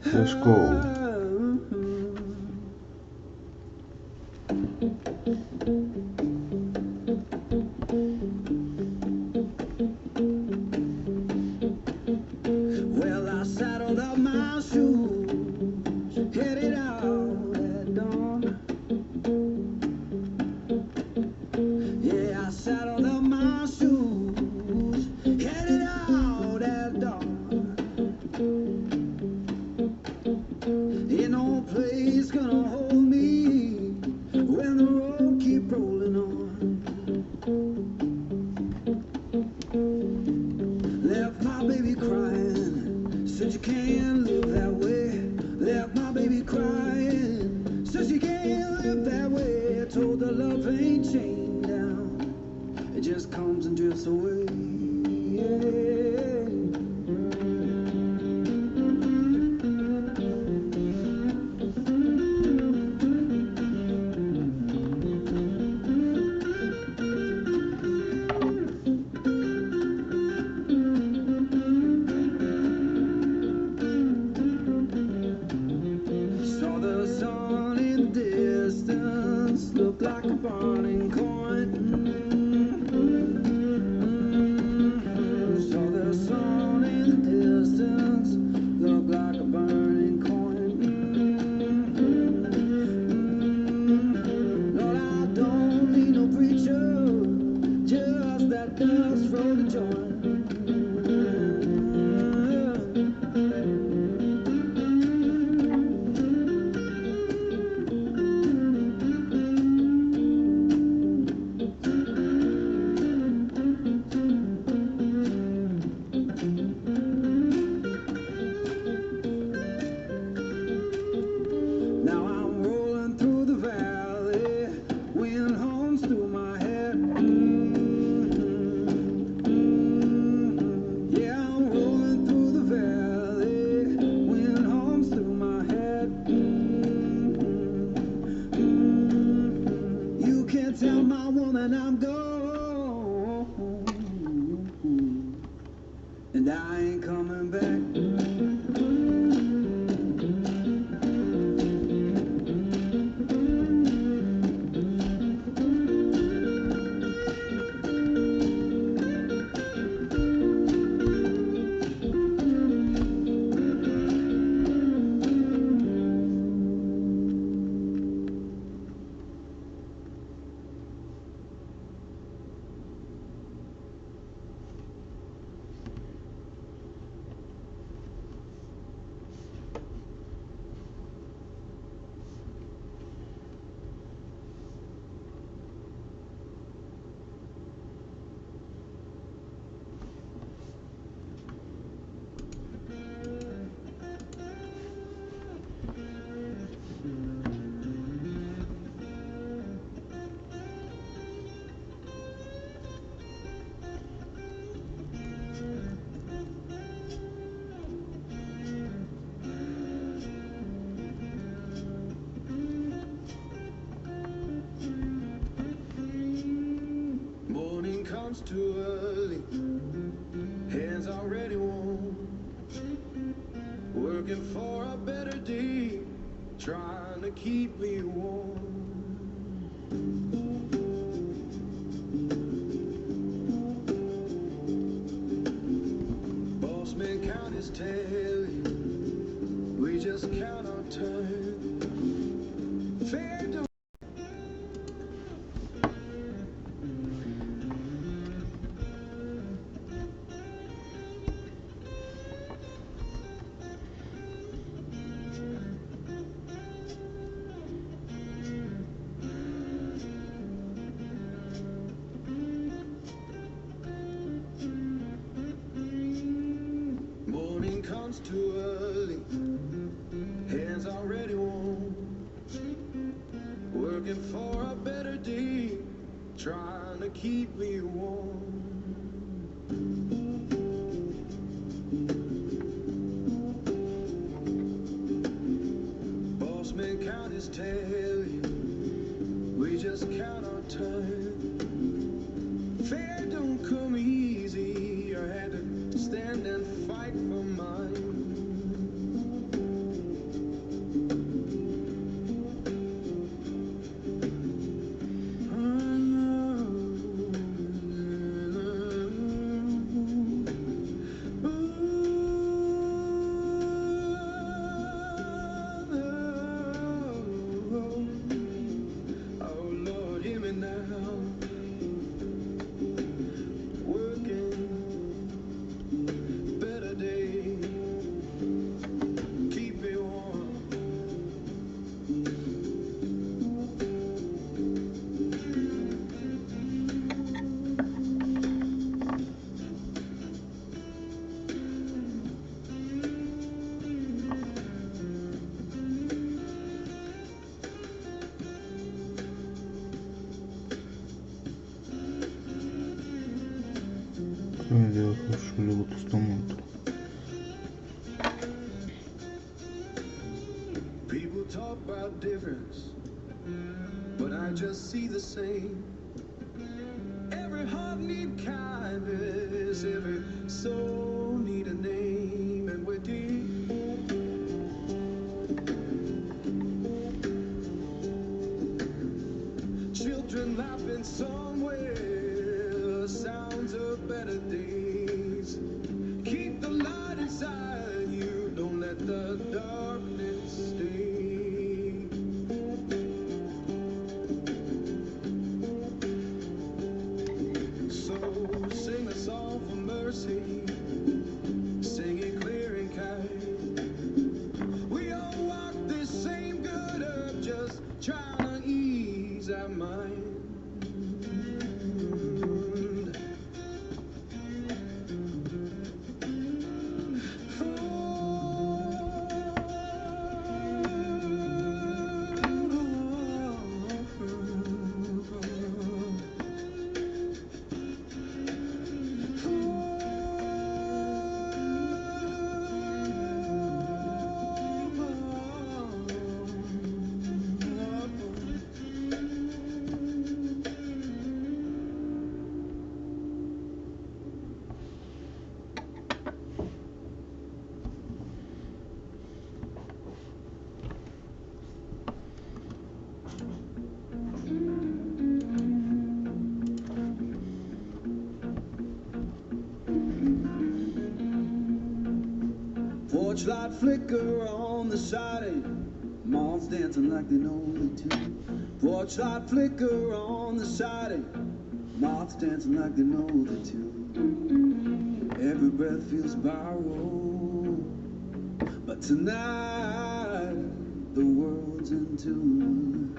Let's go. Well, I saddled up my shoes, headed out at dawn. Yeah, I saddled up my shoes, headed out at dawn. Ain't no place gonna hold me when the road keep rolling on. Left my baby crying, said you can't live that way. Left my baby crying, said she can't live that way. Told her love ain't chained down, it just comes and drifts away. Saw the sun in the distance, looked like a burning coin. Saw the sun in the distance, looked like a burning coin. Lord, I don't need no preacher, just that dust from the joint. Now I'm rolling through the valley, wind hums through my head. Yeah, I'm rolling through the valley, wind hums through my head. You can't tell my woman I'm gone, and I ain't coming back. Morning comes too early, hands already warm, working for a better day, trying to keep me warm. Boss man count his tally, we just count our time. Fair don't. Morning comes too early, hands already warm, working for a better day, trying to keep me warm. Boss man count his tally, we just count our time. Fair don't come easy, I had to stand and fight for mine. Lo gusto molto. People talk about difference, but I just see the same. Every heart need kindness, every soul need a name, and we're deep. Children laughing somewhere, sounds of better days. Keep the light inside you, don't let the darkness stay. So sing a song for mercy, sing it clear and kind. We all walk this same good earth, just trying to ease our mind. Porch light flicker on the siding, moths dancing like they know the tune. Porch light flicker on the siding, moths dancing like they know the tune. Every breath feels borrowed, but tonight the world's in tune.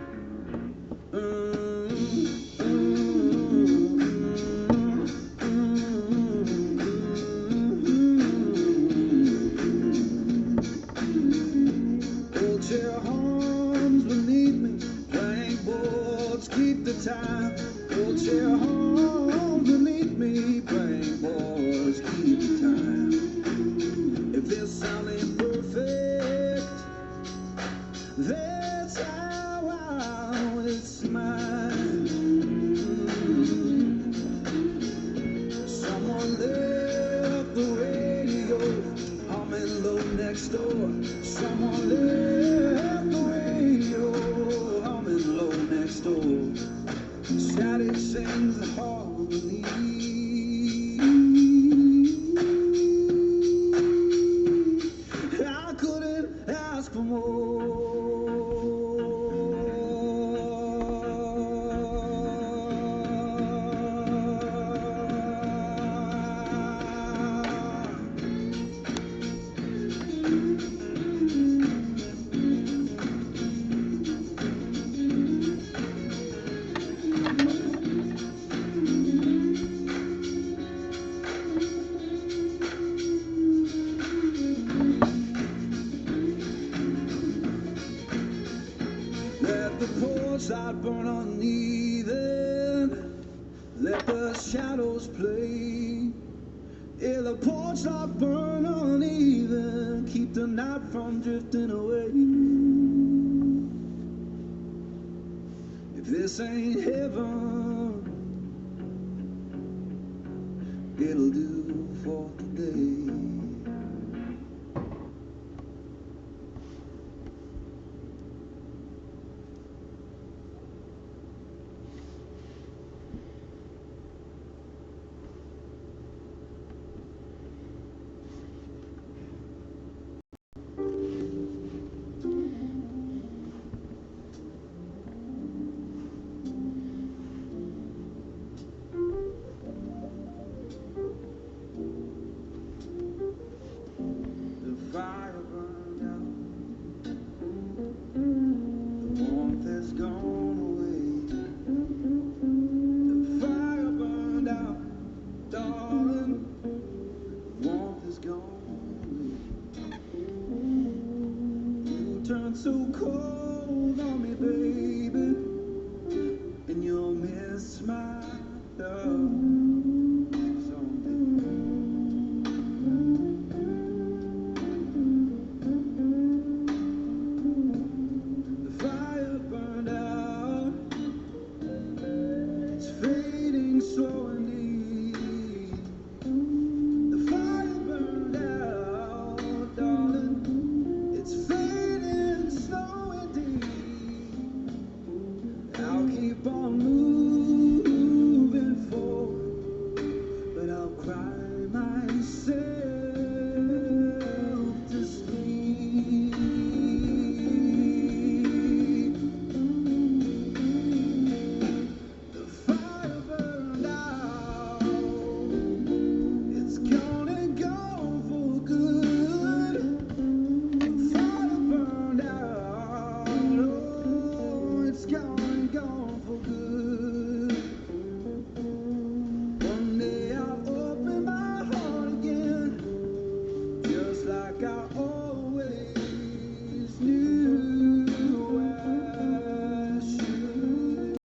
Chair horns beneath me, plank boards keep the time. Old chair horns beneath me, plank boards keep the time. If this sound ain't perfect, that's how it's mine. Someone left the radio humming low next door. Someone left the radio humming low next door. Static sings the harmony. I couldn't ask for more. Let the porch light burn uneven, let the shadows play. Yeah, the porch light burn uneven, keep the night from drifting away. If this ain't heaven, it'll do for today. Fire burned out, the warmth has gone away. The fire burned out, darling, the warmth has gone away. You turned so cold on me, baby, and you'll miss my love.